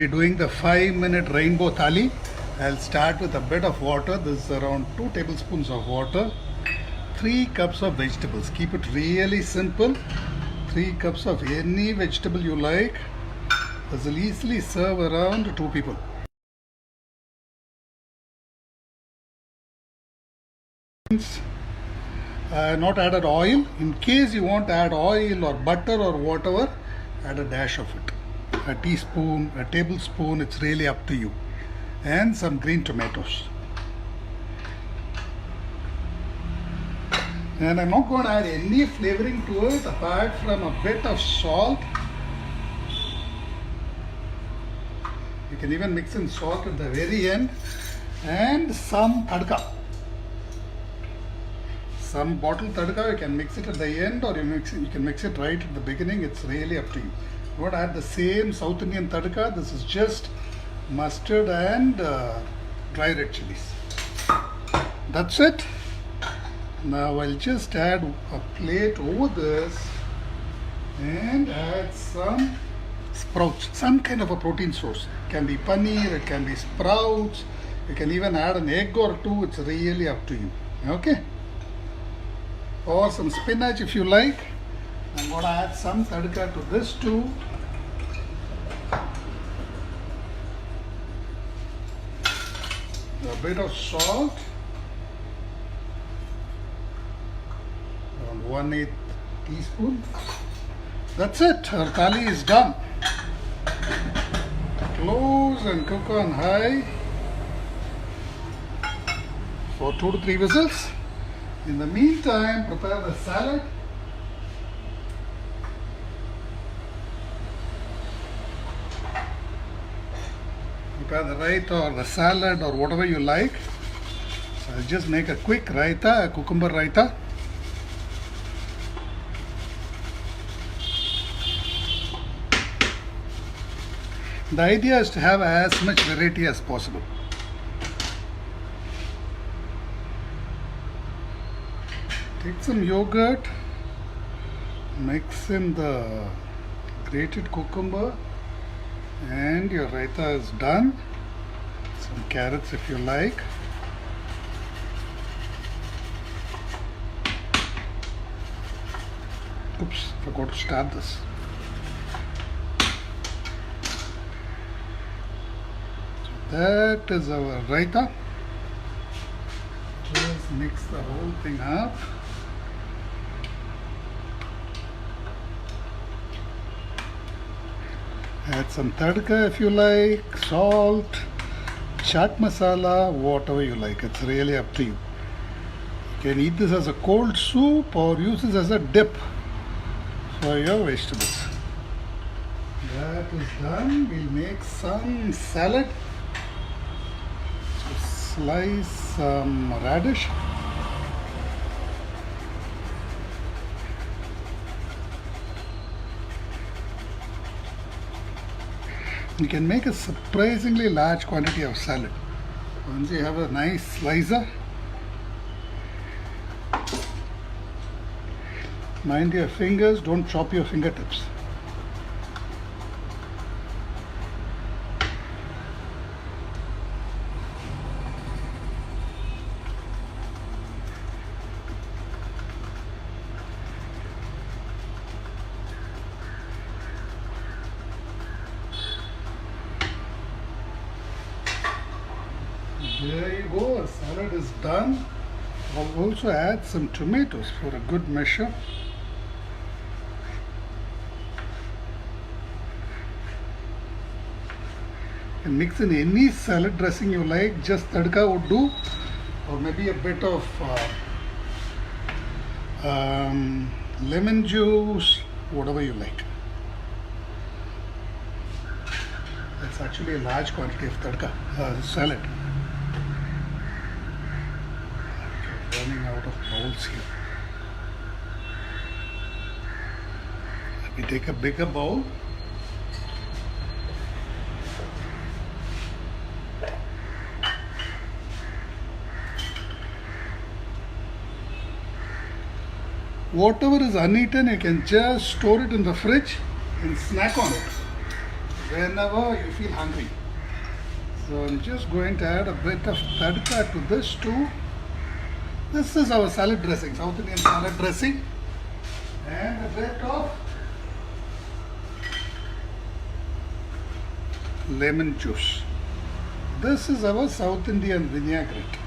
We're doing the 5-minute rainbow thali. I'll start with a bit of water. This is around 2 tablespoons of water. 3 cups of vegetables. Keep it really simple. 3 cups of any vegetable you like. This will easily serve around 2 people. Not added oil. In case you want to add oil or butter or whatever, add a dash of it. A teaspoon, a tablespoon, it's really up to you. And some green tomatoes. And I'm not going to add any flavoring to it apart from a bit of salt. You can even mix in salt at the very end. And some tadka. Some bottle tadka, you can mix it at the end or you can mix it right at the beginning. It's really up to you. You want to add the same South Indian tadka. This is just mustard and dry red chilies. That's it. Now I'll just add a plate over this and add some sprouts, some kind of a protein source. It can be paneer, it can be sprouts, you can even add an egg or two. It's really up to you. Okay? Or some spinach if you like. I'm going to add some tadka to this too. A bit of salt. Around 1/8 teaspoon. That's it. Our thali is done. Close and cook on high for 2 to 3 whistles. In the meantime, prepare the salad. Prepare the raita or the salad or whatever you like. So I'll just make a quick raita, a cucumber raita. The idea is to have as much variety as possible. Take some yogurt, mix in the grated cucumber, and your raita is done. Some carrots if you like. Oops, forgot to start this. So that is our raita. Just mix the whole thing up. Add some tadka if you like, salt, chaat masala, whatever you like. It's really up to you. You can eat this as a cold soup or use this as a dip for your vegetables. That is done. We'll make some salad. So slice some radish. You can make a surprisingly large quantity of salad. Once you have a nice slicer, mind your fingers, don't chop your fingertips. There you go, our salad is done. I'll also add some tomatoes for a good measure. You can mix in any salad dressing you like, just tadka would do, or maybe a bit of lemon juice, whatever you like. That's actually a large quantity of tadka, salad. Running out of bowls here. Let me take a bigger bowl. Whatever is uneaten, you can just store it in the fridge and snack on it. whenever you feel hungry. So I'm just going to add a bit of tadka to this too. This is our salad dressing, South Indian salad dressing, and a bit of lemon juice. This is our South Indian vinaigrette.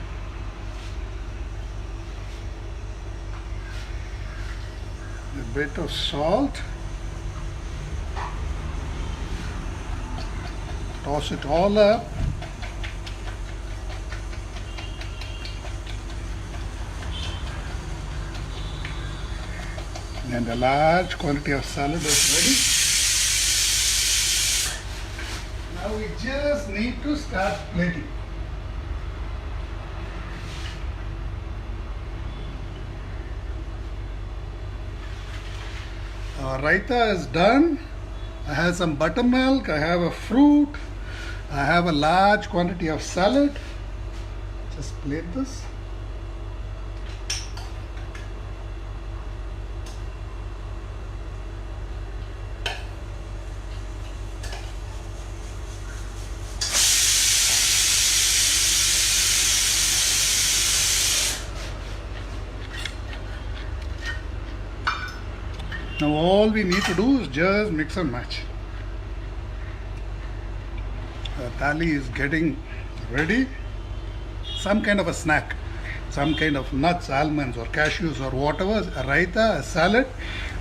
A bit of salt. Toss it all up. And a large quantity of salad is ready. Now we just need to start plating. Our raita is done. I have some buttermilk, I have a fruit, I have a large quantity of salad. Just plate this. Now all we need to do is just mix and match. The thali is getting ready. Some kind of a snack, some kind of nuts, almonds or cashews or whatever, a raita, a salad,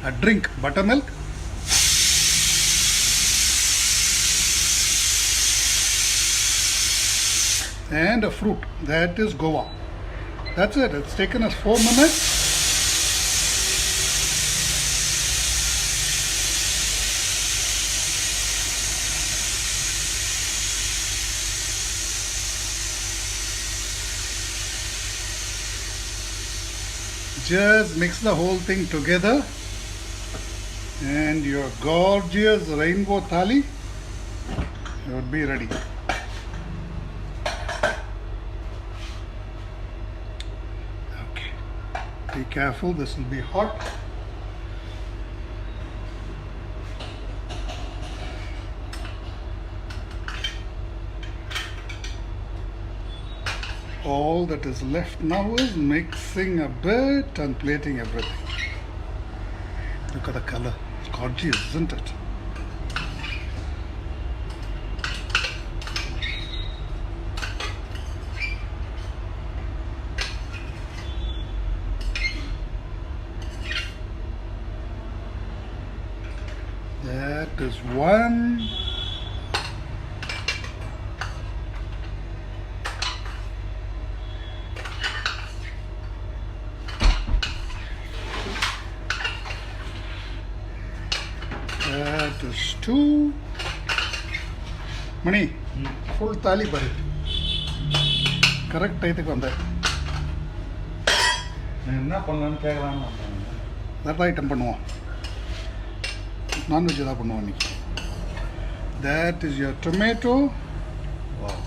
a drink, buttermilk. And a fruit, that is guava. That's it, it's taken us 4 minutes. Just mix the whole thing together and your gorgeous rainbow thali would be ready. Okay, be careful, this will be hot. All that is left now is mixing a bit and plating everything. Look at the color, it's gorgeous, isn't it? That is one. That is 2. Mani, full thali bari. Correct aithu vanda. என்ன பண்ணலாம்னு கேட்கலாம்னு That item பண்ணுவோம். Non-veg தான் பண்ணுவோம் இன்னைக்கு. That is your tomato. Wow.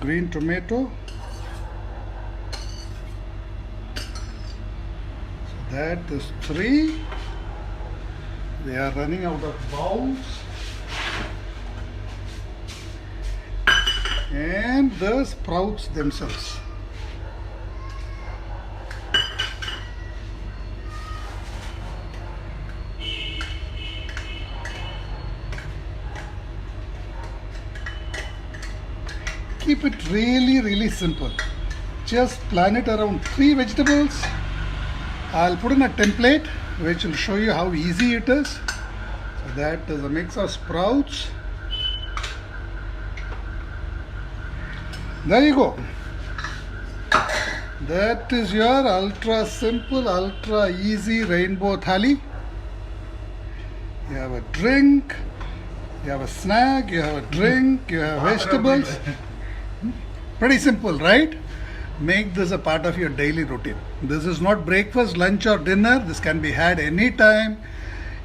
Green tomato. So that is 3. We are running out of bowls. And the sprouts themselves. Keep it really simple. Just plan it around 3 vegetables. I'll put in a template which will show you how easy it is. So that is a mix of sprouts. There you go. That is your ultra simple, ultra easy rainbow thali. You have a drink, you have a snack, you have a drink, you have vegetables. Pretty simple, right? Make this a part of your daily routine. This is not breakfast, lunch or dinner. This can be had anytime.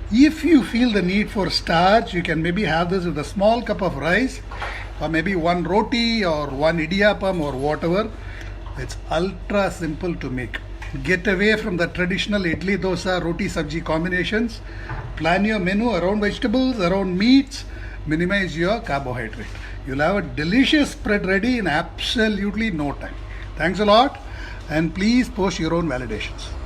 If you feel the need for starch, you can maybe have this with a small cup of rice or maybe 1 roti or 1 idiyappam or whatever. It's ultra simple to make. Get away from the traditional idli, dosa, roti, sabji combinations. Plan your menu around vegetables, around meats. Minimize your carbohydrate. You'll have a delicious spread ready in absolutely no time. Thanks a lot, and please post your own validations.